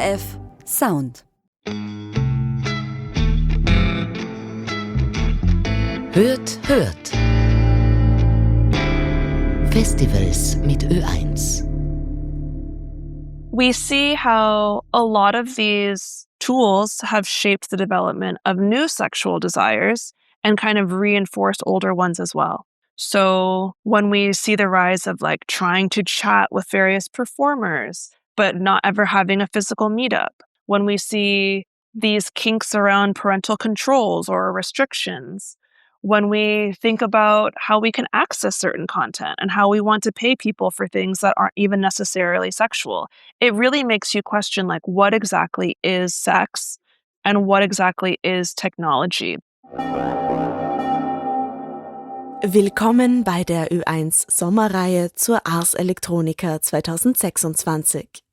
ORF Sound. Hört. Festivals mit Ö1. We see how a lot of these tools have shaped the development of new sexual desires and kind of reinforced older ones as well. So when we see the rise of trying to chat with various performers, but not ever having a physical meetup, when we see these kinks around parental controls or restrictions, when we think about how we can access certain content and how we want to pay people for things that aren't even necessarily sexual, it really makes you question what exactly is sex and what exactly is technology. Willkommen bei der Ö1 Sommerreihe zur Ars Electronica 2026.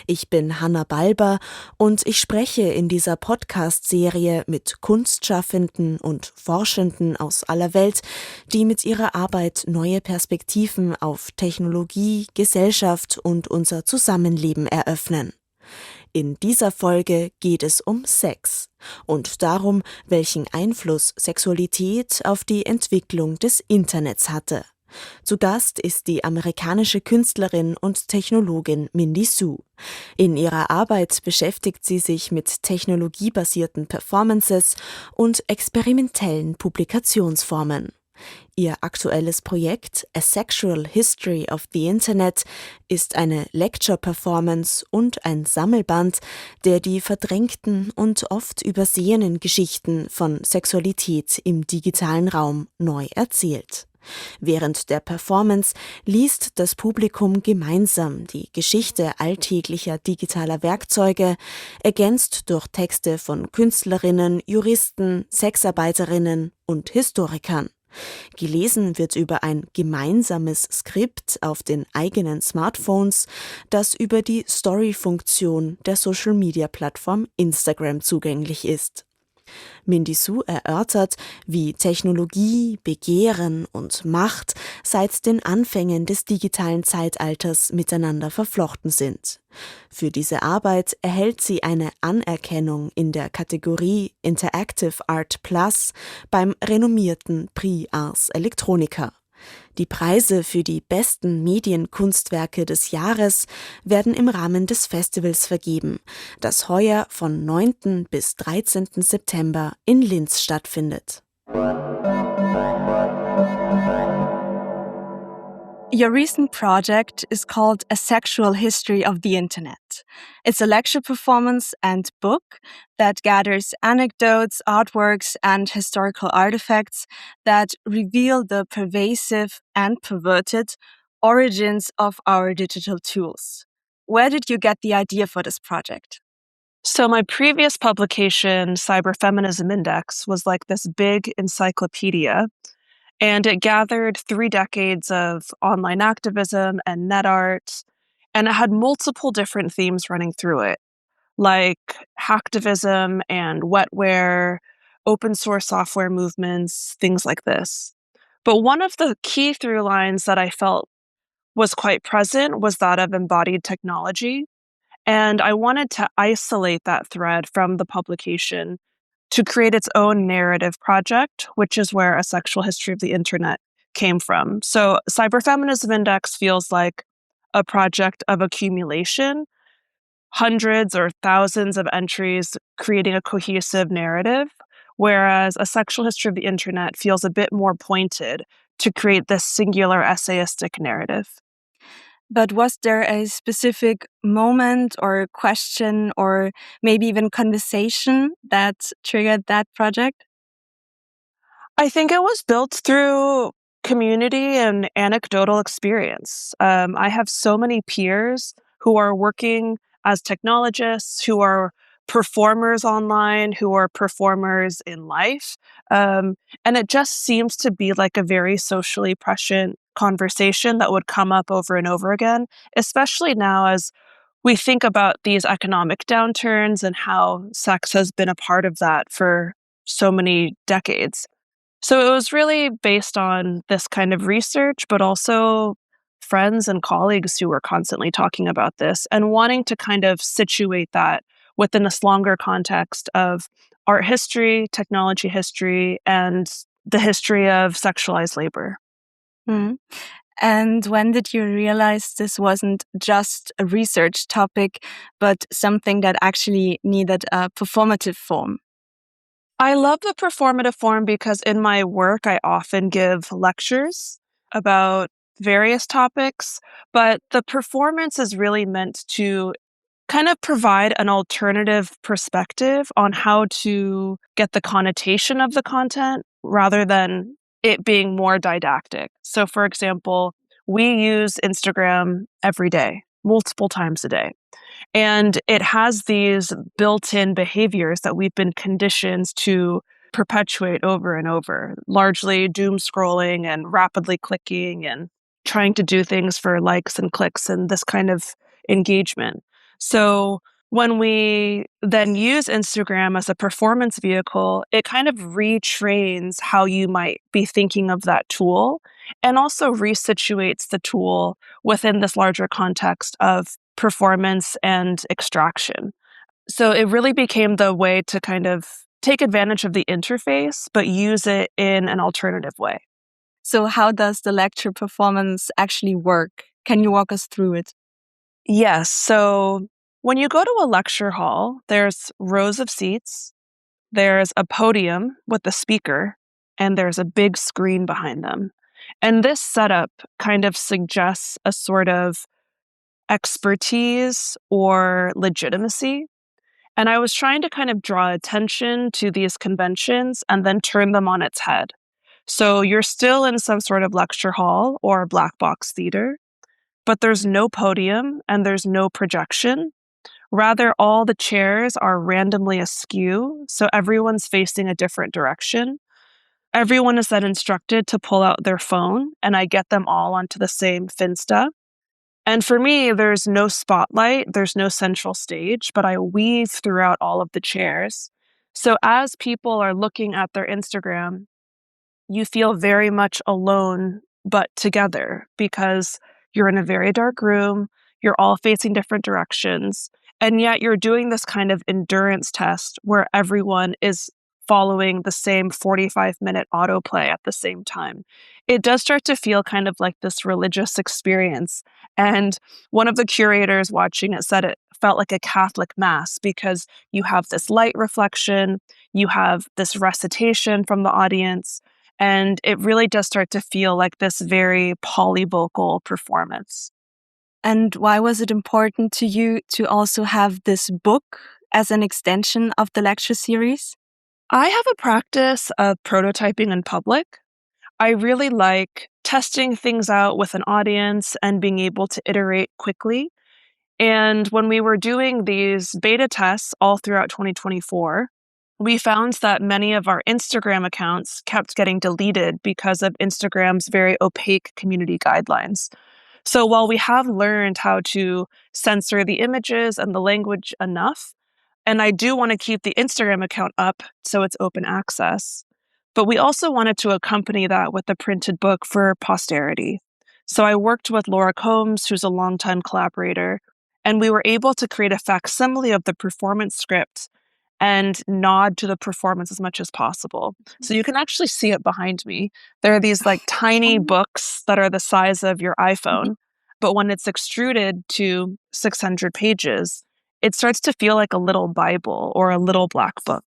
Ich bin Hannah Balber und ich spreche in dieser Podcast-Serie mit Kunstschaffenden und Forschenden aus aller Welt, die mit ihrer Arbeit neue Perspektiven auf Technologie, Gesellschaft und unser Zusammenleben eröffnen. In dieser Folge geht es um Sex und darum, welchen Einfluss Sexualität auf die Entwicklung des Internets hatte. Zu Gast ist die amerikanische Künstlerin und Technologin Mindy Seu. In ihrer Arbeit beschäftigt sie sich mit technologiebasierten Performances und experimentellen Publikationsformen. Ihr aktuelles Projekt A Sexual History of the Internet ist eine Lecture-Performance und ein Sammelband, der die verdrängten und oft übersehenen Geschichten von Sexualität im digitalen Raum neu erzählt. Während der Performance liest das Publikum gemeinsam die Geschichte alltäglicher digitaler Werkzeuge, ergänzt durch Texte von Künstlerinnen, Juristen, Sexarbeiterinnen und Historikern. Gelesen wird über ein gemeinsames Skript auf den eigenen Smartphones, das über die Story-Funktion der Social-Media-Plattform Instagram zugänglich ist. Mindy Seu erörtert, wie Technologie, Begehren und Macht seit den Anfängen des digitalen Zeitalters miteinander verflochten sind. Für diese Arbeit erhält sie eine Anerkennung in der Kategorie Interactive Art Plus beim renommierten Prix Ars Electronica. Die Preise für die besten Medienkunstwerke des Jahres werden im Rahmen des Festivals vergeben, das heuer von 9. bis 13. September in Linz stattfindet. Your recent project is called A Sexual History of the Internet. It's a lecture performance and book that gathers anecdotes, artworks, and historical artifacts that reveal the pervasive and perverted origins of our digital tools. Where did you get the idea for this project? So my previous publication, Cyberfeminism Index, was this big encyclopedia. And it gathered 3 decades of online activism and net art, and it had multiple different themes running through it, like hacktivism and wetware, open source software movements, things like this. But one of the key through lines that I felt was quite present was that of embodied technology, and I wanted to isolate that thread from the publication to create its own narrative project, which is where A Sexual History of the Internet came from. So Cyberfeminism Index feels like a project of accumulation, hundreds or thousands of entries creating a cohesive narrative, whereas A Sexual History of the Internet feels a bit more pointed to create this singular essayistic narrative. But was there a specific moment or question or maybe even conversation that triggered that project? I think it was built through community and anecdotal experience. I have so many peers who are working as technologists, who are performers online, who are performers in life. And it just seems to be a very socially prescient conversation that would come up over and over again, especially now as we think about these economic downturns and how sex has been a part of that for so many decades. So it was really based on this kind of research, but also friends and colleagues who were constantly talking about this and wanting to kind of situate that within this longer context of art history, technology history, and the history of sexualized labor. Mm. And when did you realize this wasn't just a research topic, but something that actually needed a performative form? I love the performative form because in my work, I often give lectures about various topics, but the performance is really meant to kind of provide an alternative perspective on how to get the connotation of the content rather than it being more didactic. So, for example, we use Instagram every day, multiple times a day. And it has these built-in behaviors that we've been conditioned to perpetuate over and over, largely doom scrolling and rapidly clicking and trying to do things for likes and clicks and this kind of engagement. So when we then use Instagram as a performance vehicle, it kind of retrains how you might be thinking of that tool and also resituates the tool within this larger context of performance and extraction. So it really became the way to kind of take advantage of the interface, but use it in an alternative way. So how does the lecture performance actually work? Can you walk us through it? Yes. So when you go to a lecture hall, there's rows of seats, there's a podium with the speaker, and there's a big screen behind them. And this setup kind of suggests a sort of expertise or legitimacy. And I was trying to kind of draw attention to these conventions and then turn them on its head. So you're still in some sort of lecture hall or black box theater, but there's no podium and there's no projection. Rather, all the chairs are randomly askew, so everyone's facing a different direction. Everyone is then instructed to pull out their phone, and I get them all onto the same Finsta. And for me, there's no spotlight, there's no central stage, but I weave throughout all of the chairs. So as people are looking at their Instagram, you feel very much alone, but together because you're in a very dark room, you're all facing different directions, and yet you're doing this kind of endurance test where everyone is following the same 45-minute autoplay at the same time. It does start to feel kind of like this religious experience. And one of the curators watching it said it felt like a Catholic mass because you have this light reflection, you have this recitation from the audience, and it really does start to feel like this very polyvocal performance. And why was it important to you to also have this book as an extension of the lecture series? I have a practice of prototyping in public. I really like testing things out with an audience and being able to iterate quickly. And when we were doing these beta tests all throughout 2024, we found that many of our Instagram accounts kept getting deleted because of Instagram's very opaque community guidelines. So while we have learned how to censor the images and the language enough, and I do want to keep the Instagram account up so it's open access, but we also wanted to accompany that with a printed book for posterity. So I worked with Laura Combs, who's a longtime collaborator, and we were able to create a facsimile of the performance script and nod to the performance as much as possible. So you can actually see it behind me. There are these like tiny books that are the size of your iPhone, but when it's extruded to 600 pages, it starts to feel like a little Bible or a little black book.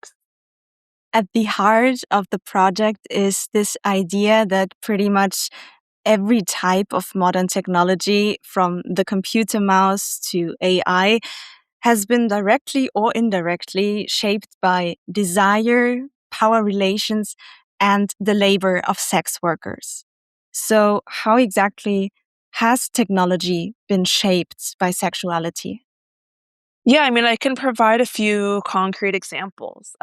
At the heart of the project is this idea that pretty much every type of modern technology, from the computer mouse to AI, has been directly or indirectly shaped by desire, power relations, and the labor of sex workers. So, how exactly has technology been shaped by sexuality? Yeah, I mean, I can provide a few concrete examples.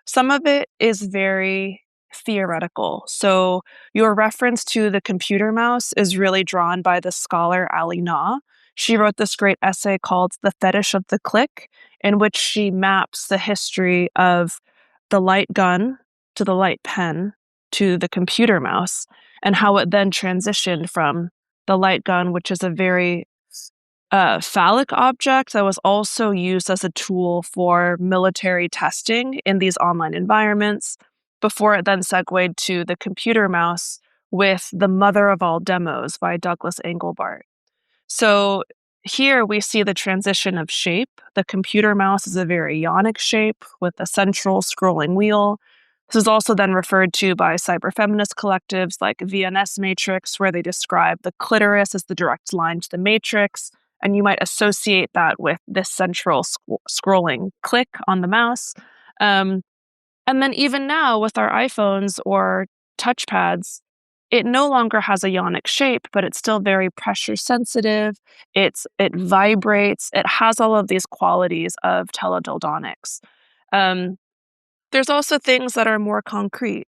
Some of it is very theoretical. So, your reference to the computer mouse is really drawn by the scholar Ali Na. She wrote this great essay called The Fetish of the Click, in which she maps the history of the light gun to the light pen to the computer mouse and how it then transitioned from the light gun, which is a very phallic object that was also used as a tool for military testing in these online environments, before it then segued to the computer mouse with The Mother of All Demos by Douglas Engelbart. So here we see the transition of shape. The computer mouse is a very ionic shape with a central scrolling wheel. This is also then referred to by cyberfeminist collectives like VNS Matrix, where they describe the clitoris as the direct line to the matrix, and you might associate that with this central scrolling click on the mouse. And then even now with our iPhones or touchpads, it no longer has a ionic shape, but it's still very pressure sensitive. It vibrates. It has all of these qualities of teledildonics. There's also things that are more concrete.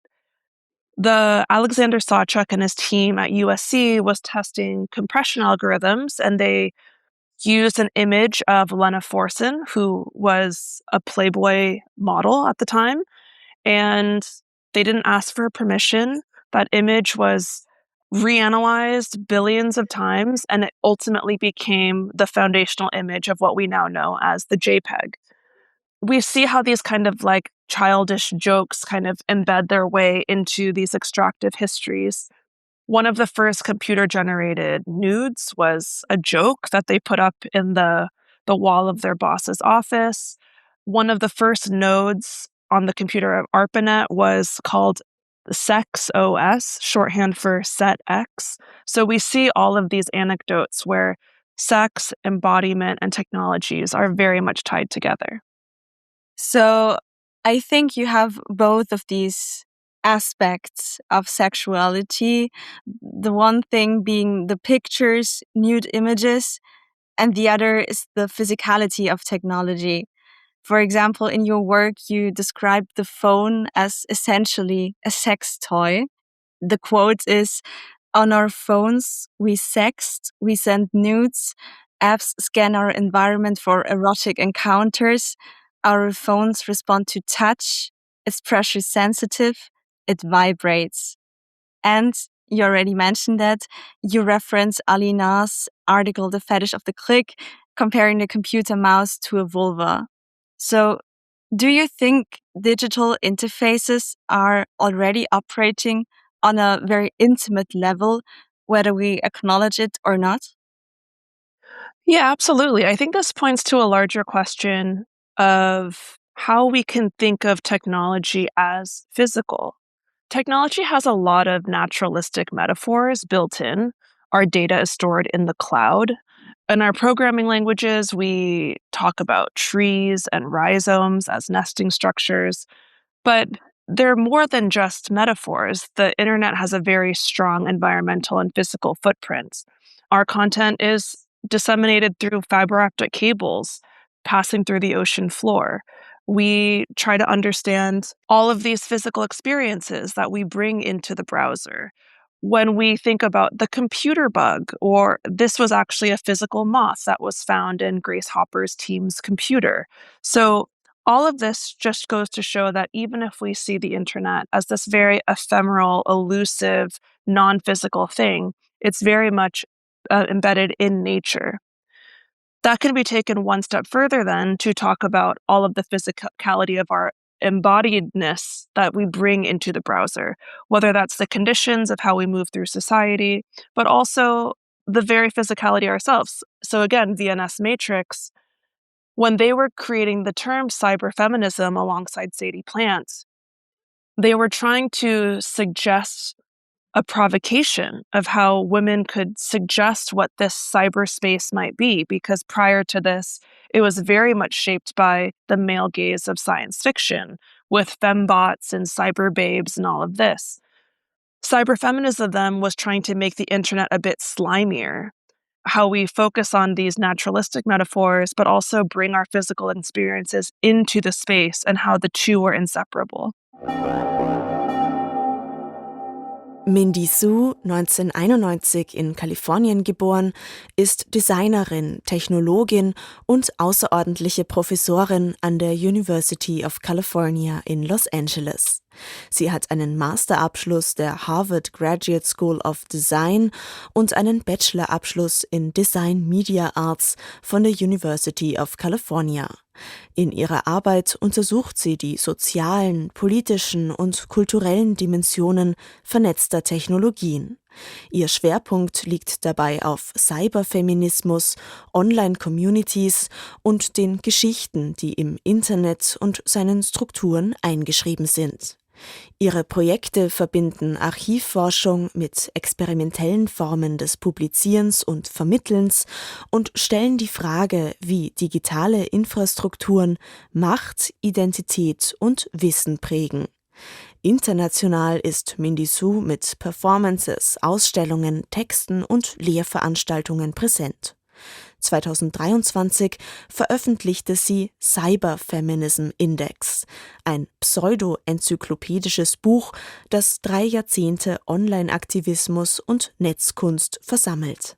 The Alexander Sawchuk and his team at USC was testing compression algorithms, and they used an image of Lena Forsen, who was a Playboy model at the time, and they didn't ask for permission. That image was reanalyzed billions of times, and it ultimately became the foundational image of what we now know as the JPEG. We see how these kind of like childish jokes kind of embed their way into these extractive histories. One of the first computer-generated nudes was a joke that they put up in the wall of their boss's office. One of the first nodes on the computer of ARPANET was called Sex OS, shorthand for Set X. So we see all of these anecdotes where sex, embodiment, and technologies are very much tied together. So I think you have both of these aspects of sexuality. The one thing being the pictures, nude images, and the other is the physicality of technology. For example, in your work, you describe the phone as essentially a sex toy. The quote is, "On our phones, we sext, we send nudes, apps scan our environment for erotic encounters, our phones respond to touch, it's pressure sensitive, it vibrates." And you already mentioned that. You reference Alina's article, The Fetish of the Click, comparing the computer mouse to a vulva. So, do you think digital interfaces are already operating on a very intimate level, whether we acknowledge it or not? Yeah, absolutely. I think this points to a larger question of how we can think of technology as physical. Technology has a lot of naturalistic metaphors built in. Our data is stored in the cloud. In our programming languages, we talk about trees and rhizomes as nesting structures, but they're more than just metaphors. The internet has a very strong environmental and physical footprint. Our content is disseminated through fiber optic cables passing through the ocean floor. We try to understand all of these physical experiences that we bring into the browser. When we think about the computer bug, or this was actually a physical moth that was found in Grace Hopper's team's computer. So all of this just goes to show that even if we see the internet as this very ephemeral, elusive, non-physical thing, it's very much embedded in nature. That can be taken one step further then to talk about all of the physicality of our embodiedness that we bring into the browser, whether that's the conditions of how we move through society, but also the very physicality ourselves. So again, VNS Matrix, when they were creating the term cyberfeminism alongside Sadie Plant, they were trying to suggest a provocation of how women could suggest what this cyberspace might be, because prior to this, it was very much shaped by the male gaze of science fiction, with fembots and cyber babes and all of this. Cyberfeminism then was trying to make the internet a bit slimier, how we focus on these naturalistic metaphors, but also bring our physical experiences into the space and how the two are inseparable. Mindy Seu, 1991 in Kalifornien geboren, ist Designerin, Technologin und außerordentliche Professorin an der University of California in Los Angeles. Sie hat einen Masterabschluss der Harvard Graduate School of Design und einen Bachelorabschluss in Design Media Arts von der University of California. In ihrer Arbeit untersucht sie die sozialen, politischen und kulturellen Dimensionen vernetzter Technologien. Ihr Schwerpunkt liegt dabei auf Cyberfeminismus, Online-Communities und den Geschichten, die im Internet und seinen Strukturen eingeschrieben sind. Ihre Projekte verbinden Archivforschung mit experimentellen Formen des Publizierens und Vermittelns und stellen die Frage, wie digitale Infrastrukturen Macht, Identität und Wissen prägen. International ist Mindy Seu mit Performances, Ausstellungen, Texten und Lehrveranstaltungen präsent. 2023 veröffentlichte sie Cyberfeminism Index, ein pseudo-enzyklopädisches Buch, das 3 Jahrzehnte Online-Aktivismus und Netzkunst versammelt.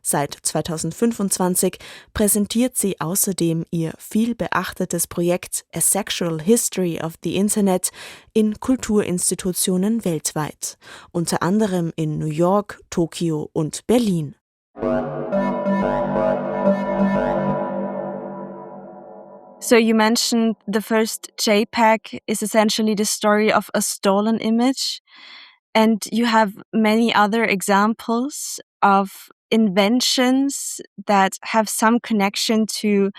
Seit 2025 präsentiert sie außerdem ihr viel beachtetes Projekt A Sexual History of the Internet in Kulturinstitutionen weltweit, unter anderem in New York, Tokio und Berlin. So you mentioned the first JPEG is essentially the story of a stolen image, and you have many other examples of inventions that have some connection to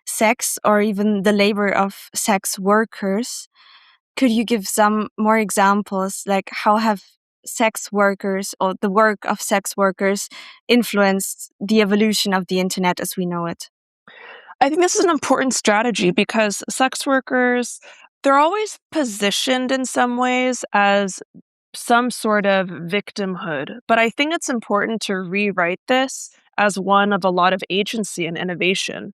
sex or even the labor of sex workers. Could you give some more examples, like how have sex workers or the work of sex workers influenced the evolution of the internet as we know it? I think this is an important strategy because sex workers, they're always positioned in some ways as some sort of victimhood. But I think it's important to rewrite this as one of a lot of agency and innovation.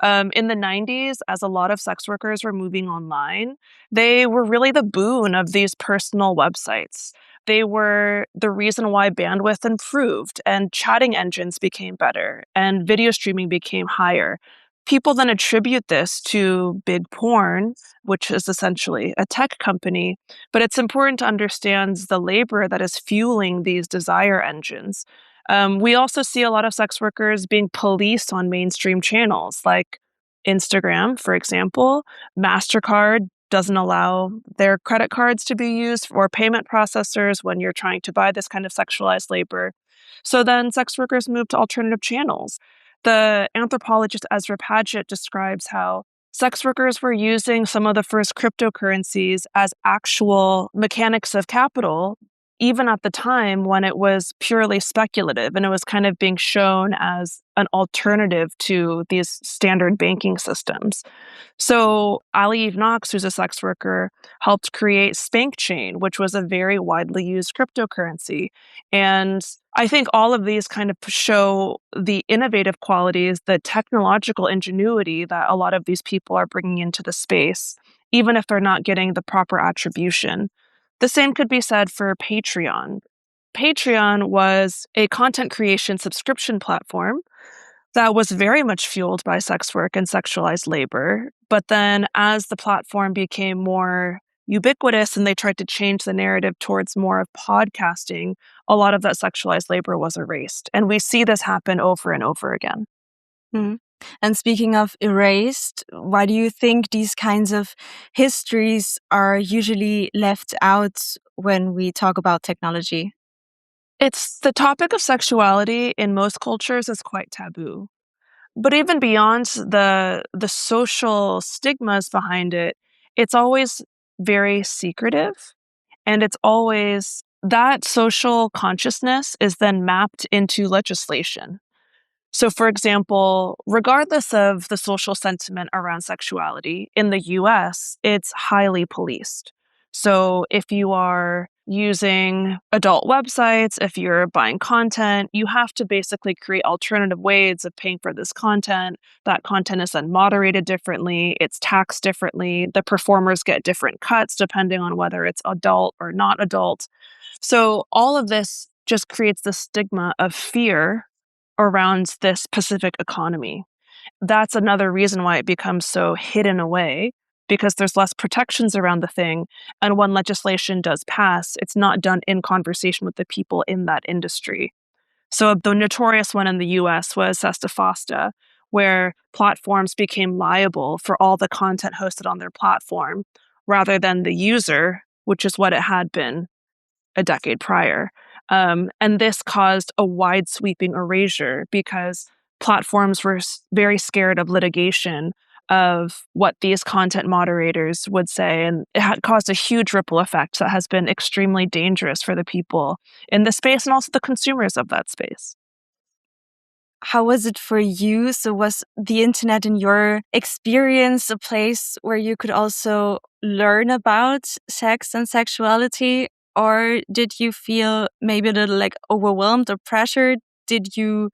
In the 90s, as a lot of sex workers were moving online, they were really the boon of these personal websites. They were the reason why bandwidth improved and chatting engines became better and video streaming became higher. People then attribute this to big porn, which is essentially a tech company, but it's important to understand the labor that is fueling these desire engines. We also see a lot of sex workers being policed on mainstream channels like Instagram, for example. MasterCard doesn't allow their credit cards to be used or payment processors when you're trying to buy this kind of sexualized labor. So then sex workers move to alternative channels. The anthropologist Ezra Padgett describes how sex workers were using some of the first cryptocurrencies as actual mechanics of capital, even at the time when it was purely speculative and it was kind of being shown as an alternative to these standard banking systems. So Ali Eve Knox, who's a sex worker, helped create SpankChain, which was a very widely used cryptocurrency. And I think all of these kind of show the innovative qualities, the technological ingenuity that a lot of these people are bringing into the space, even if they're not getting the proper attribution. The same could be said for Patreon. Patreon was a content creation subscription platform that was very much fueled by sex work and sexualized labor. But then as the platform became more ubiquitous and they tried to change the narrative towards more of podcasting, a lot of that sexualized labor was erased. And we see this happen over and over again. Mm. And speaking of erased, why do you think these kinds of histories are usually left out when we talk about technology? It's the topic of sexuality in most cultures is quite taboo. But even beyond the social stigmas behind it, it's always very secretive. And it's always that social consciousness is then mapped into legislation. So, for example, regardless of the social sentiment around sexuality, in the US, it's highly policed. So, if you are using adult websites, if you're buying content, you have to basically create alternative ways of paying for this content. That content is then moderated differently, it's taxed differently, the performers get different cuts depending on whether it's adult or not adult. So all of this just creates the stigma of fear around this specific economy. That's another reason why it becomes so hidden away, because there's less protections around the thing. And when legislation does pass, it's not done in conversation with the people in that industry. So the notorious one in the US was Sesta Fosta, where platforms became liable for all the content hosted on their platform rather than the user, which is what it had been a decade prior. And this caused a wide sweeping erasure because platforms were very scared of litigation of what these content moderators would say. And it had caused a huge ripple effect that has been extremely dangerous for the people in the space and also the consumers of that space. How was it for you? So was the internet in your experience a place where you could also learn about sex and sexuality? Or did you feel maybe a little like overwhelmed or pressured? Did you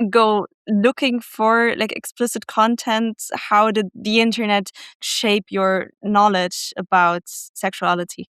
go looking for like explicit content? How did the internet shape your knowledge about sexuality?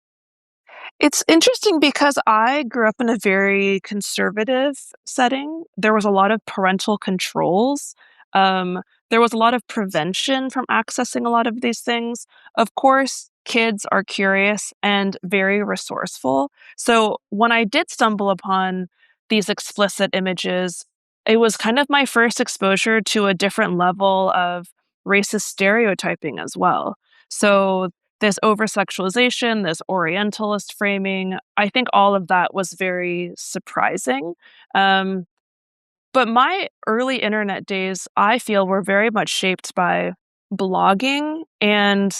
It's interesting because I grew up in a very conservative setting. There was a lot of parental controls. Um, there was a lot of prevention from accessing a lot of these things. Of course, kids are curious and very resourceful. So when I did stumble upon these explicit images, it was kind of my first exposure to a different level of racist stereotyping as well. So this over sexualization, this Orientalist framing, I think all of that was very surprising. Um, but my early internet days, I feel, were very much shaped by blogging and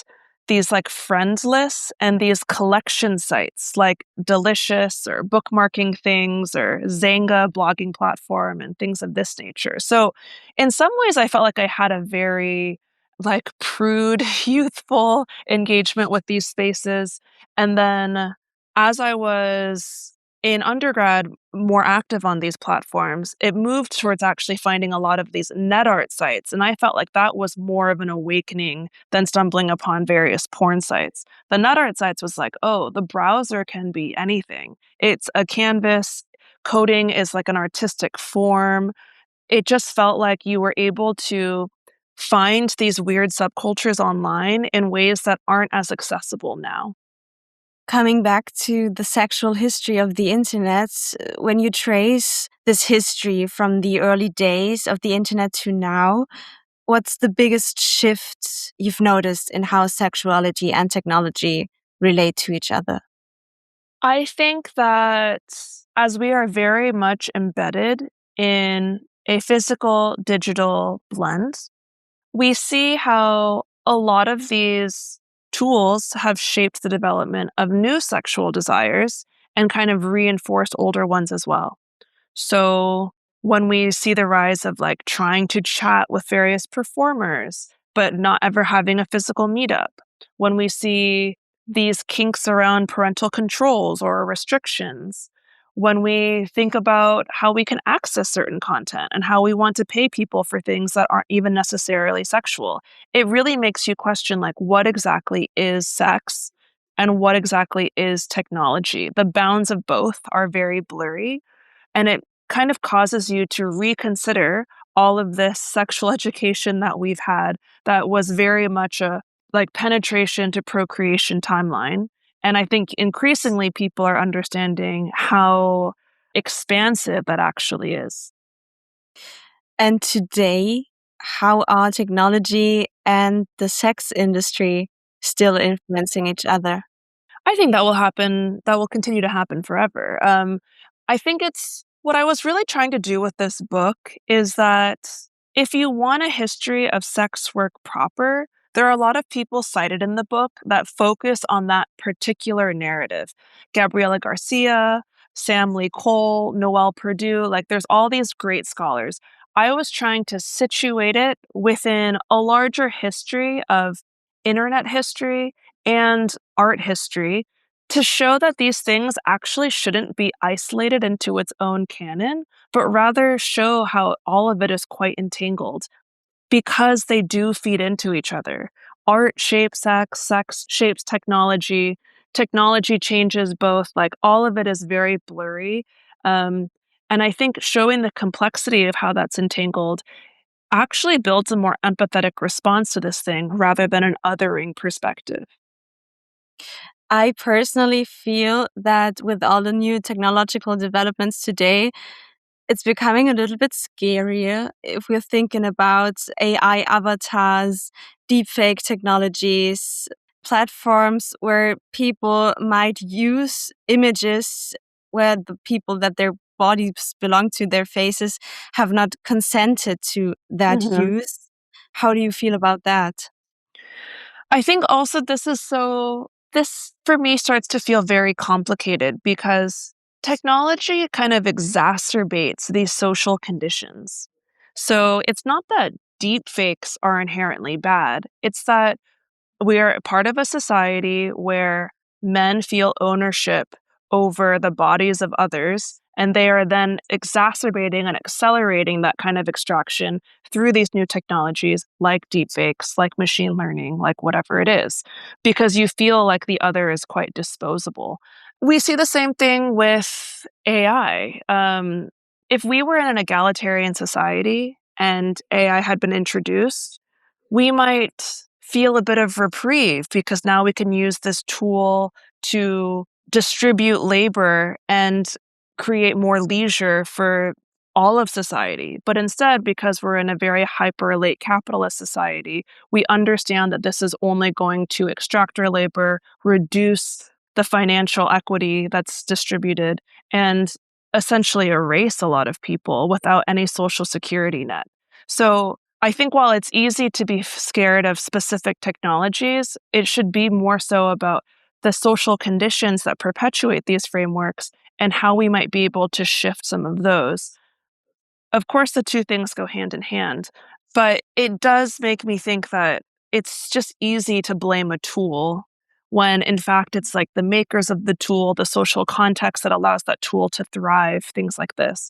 these like friend lists and these collection sites like Delicious or bookmarking things or Zanga blogging platform and things of this nature. So in some ways I felt like I had a very like prude, youthful engagement with these spaces. And then as I was in undergrad more active on these platforms, it moved towards actually finding a lot of these net art sites. And I felt like that was more of an awakening than stumbling upon various porn sites. The net art sites was like, oh, the browser can be anything. It's a canvas. Coding is like an artistic form. It just felt like you were able to find these weird subcultures online in ways that aren't as accessible now. Coming back to the sexual history of the internet, when you trace this history from the early days of the internet to now, what's the biggest shift you've noticed in how sexuality and technology relate to each other? I think that as we are very much embedded in a physical digital blend, we see how a lot of these tools have shaped the development of new sexual desires and kind of reinforced older ones as well. So when we see the rise of like trying to chat with various performers, but not ever having a physical meetup, when we see these kinks around parental controls or restrictions, when we think about how we can access certain content and how we want to pay people for things that aren't even necessarily sexual, it really makes you question like what exactly is sex and what exactly is technology. The bounds of both are very blurry. And it kind of causes you to reconsider all of this sexual education that we've had that was very much a like penetration to procreation timeline. And I think increasingly people are understanding how expansive that actually is. And today, how are technology and the sex industry still influencing each other? I think that will happen, that will continue to happen forever. I think it's what I was really trying to do with this book is that if you want a history of sex work proper, there are a lot of people cited in the book that focus on that particular narrative. Gabriela Garcia, Sam Lee Cole, Noelle Perdue, like there's all these great scholars. I was trying to situate it within a larger history of internet history and art history to show that these things actually shouldn't be isolated into its own canon, but rather show how all of it is quite entangled because they do feed into each other. Art shapes sex, sex shapes technology. technology changes both, like all of it is very blurry. And I think showing the complexity of how that's entangled actually builds a more empathetic response to this thing rather than an othering perspective. I personally feel that with all the new technological developments today, it's becoming a little bit scarier if we're thinking about AI avatars, deepfake technologies, platforms where people might use images where the people that their bodies belong to, their faces, have not consented to that Mhm. use. How do you feel about that? I think also this for me starts to feel very complicated because technology kind of exacerbates these social conditions. So it's not that deep fakes are inherently bad, it's that we are part of a society where men feel ownership over the bodies of others, and they are then exacerbating and accelerating that kind of extraction through these new technologies like deepfakes, like machine learning, like whatever it is, because you feel like the other is quite disposable. We see the same thing with AI. If we were in an egalitarian society and AI had been introduced, we might feel a bit of reprieve because now we can use this tool to distribute labor and create more leisure for all of society. But instead, because we're in a very hyper late capitalist society, we understand that this is only going to extract our labor, reduce the financial equity that's distributed, and essentially erase a lot of people without any social security net. So I think while it's easy to be scared of specific technologies, it should be more so about the social conditions that perpetuate these frameworks and how we might be able to shift some of those. Of course, the two things go hand in hand, but it does make me think that it's just easy to blame a tool when in fact it's like the makers of the tool, the social context that allows that tool to thrive, things like this.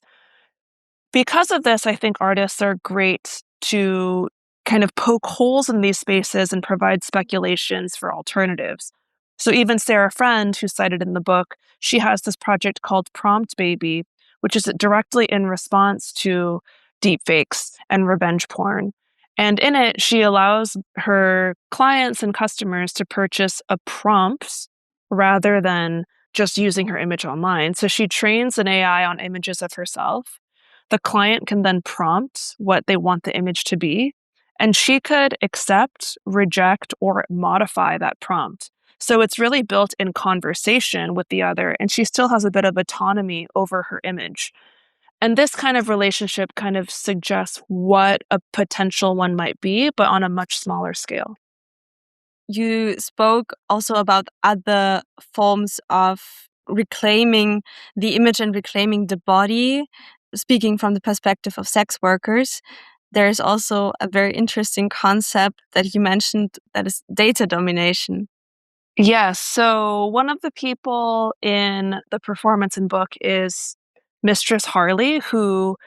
Because of this, I think artists are great to kind of poke holes in these spaces and provide speculations for alternatives. So even Sarah Friend, who's cited in the book, she has this project called Prompt Baby, which is directly in response to deepfakes and revenge porn. And in it, she allows her clients and customers to purchase a prompt rather than just using her image online. So she trains an AI on images of herself. The client can then prompt what they want the image to be, and she could accept, reject, or modify that prompt. So it's really built in conversation with the other, and she still has a bit of autonomy over her image. And this kind of relationship kind of suggests what a potential one might be, but on a much smaller scale. You spoke also about other forms of reclaiming the image and reclaiming the body. Speaking from the perspective of sex workers, there's also a very interesting concept that you mentioned that is data domination. Yes. So one of the people in the performance and book is Mistress Harley, who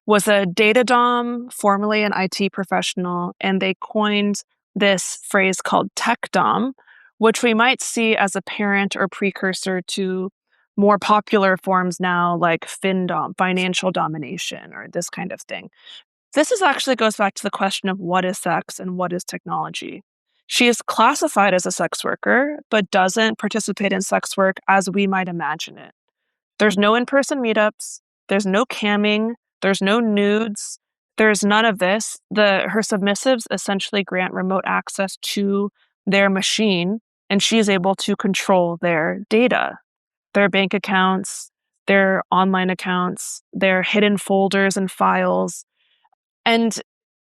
was a data dom, formerly an IT professional, and they coined this phrase called tech dom, which we might see as a parent or precursor to more popular forms now like FinDom, financial domination, or this kind of thing. This actually goes back to the question of what is sex and what is technology. She is classified as a sex worker, but doesn't participate in sex work as we might imagine it. There's no in person meetups, there's no camming, there's no nudes, there's none of this. Her submissives essentially grant remote access to their machine, and she is able to control their data, their bank accounts, their online accounts, their hidden folders and files. And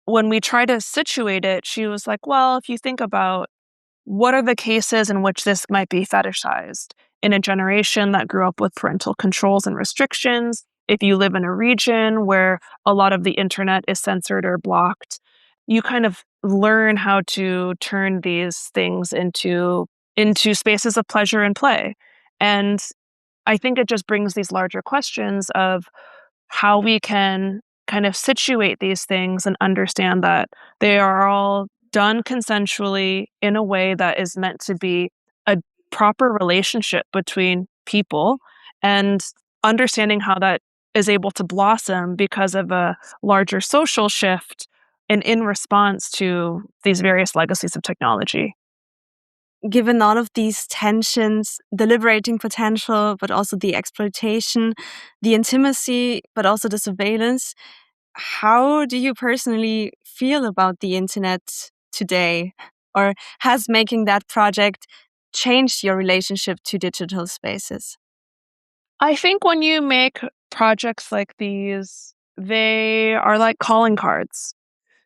when we try to situate it, she was like, well, if you think about what are the cases in which this might be fetishized in a generation that grew up with parental controls and restrictions, if you live in a region where a lot of the internet is censored or blocked, you kind of learn how to turn these things into spaces of pleasure and play. And I think it just brings these larger questions of how we can kind of situate these things and understand that they are all done consensually in a way that is meant to be a proper relationship between people and understanding how that is able to blossom because of a larger social shift and in response to these various legacies of technology. Given all of these tensions, the liberating potential, but also the exploitation, the intimacy, but also the surveillance, how do you personally feel about the internet today? Or has making that project changed your relationship to digital spaces? I think when you make projects like these, they are like calling cards.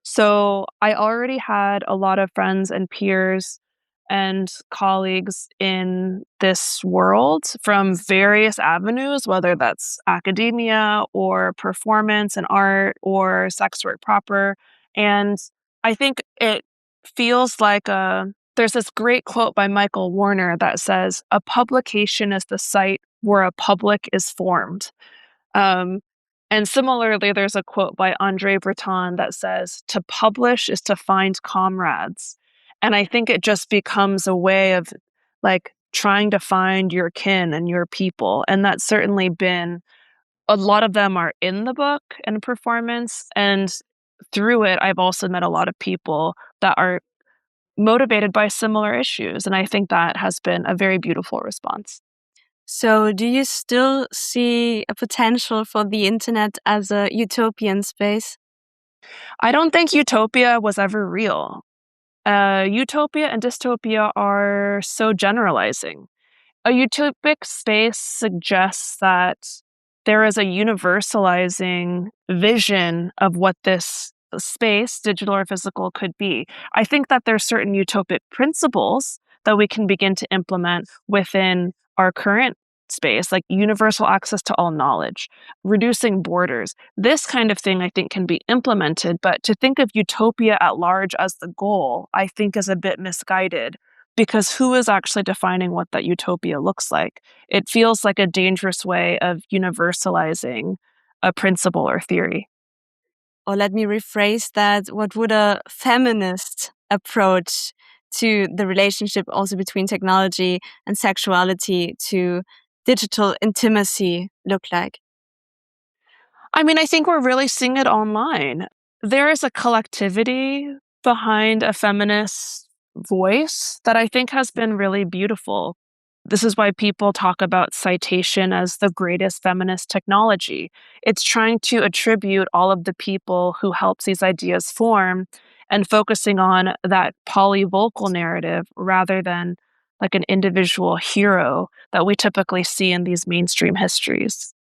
So I already had a lot of friends and peers and colleagues in this world from various avenues, whether that's academia or performance and art or sex work proper. And I think it feels like there's this great quote by Michael Warner that says, "A publication is the site where a public is formed." Um, and similarly, there's a quote by Andre Breton that says, "To publish is to find comrades." And I think it just becomes a way of like trying to find your kin and your people. And that's certainly been a lot of them are in the book and performance. And through it, I've also met a lot of people that are motivated by similar issues. And I think that has been a very beautiful response. So, do you still see a potential for the internet as a utopian space? I don't think utopia was ever real. Utopia and dystopia are so generalizing. A utopic space suggests that there is a universalizing vision of what this space, digital or physical, could be. I think that there's certain utopic principles that we can begin to implement within our current space, like universal access to all knowledge, reducing borders. This kind of thing I think can be implemented, but to think of utopia at large as the goal, I think is a bit misguided. Because who is actually defining what that utopia looks like? It feels like a dangerous way of universalizing a principle or theory. Or let me rephrase that. What would a feminist approach to the relationship also between technology and sexuality to digital intimacy look like? I mean, I think we're really seeing it online. There is a collectivity behind a feminist voice that I think has been really beautiful. This is why people talk about citation as the greatest feminist technology. It's trying to attribute all of the people who helped these ideas form and focusing on that polyvocal narrative rather than like an individual hero that we typically see in these mainstream histories.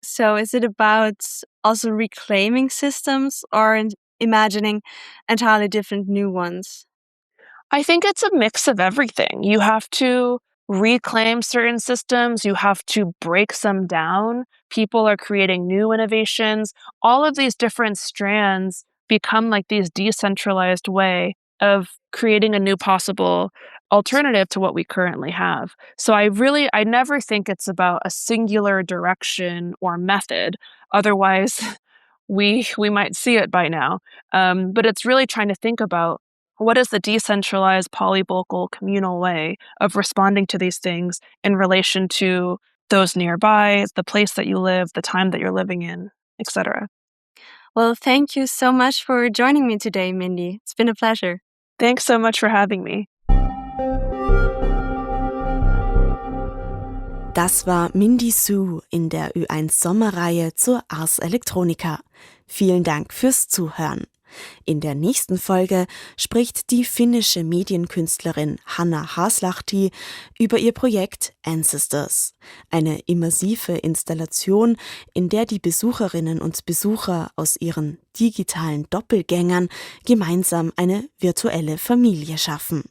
So, is it about also reclaiming systems or imagining entirely different new ones? I think it's a mix of everything. You have to reclaim certain systems, you have to break some down. People are creating new innovations. All of these different strands become like these decentralized way of creating a new possible alternative to what we currently have. So I never think it's about a singular direction or method. Otherwise, we might see it by now. But it's really trying to think about what is the decentralized, polyvocal, communal way of responding to these things in relation to those nearby, the place that you live, the time that you're living in, etc. Well, thank you so much for joining me today, Mindy. It's been a pleasure. Thanks so much for having me. Das war Mindy Seu in der Ö1-Sommerreihe zur Ars Electronica. Vielen Dank fürs Zuhören. In der nächsten Folge spricht die finnische Medienkünstlerin Hannah Balber über ihr Projekt Ancestors, eine immersive Installation, in der die Besucherinnen und Besucher aus ihren digitalen Doppelgängern gemeinsam eine virtuelle Familie schaffen.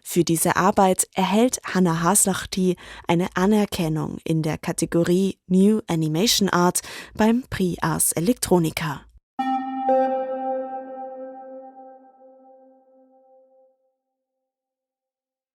Für diese Arbeit erhält Hannah Balber eine Anerkennung in der Kategorie New Animation Art beim Prix Ars Electronica.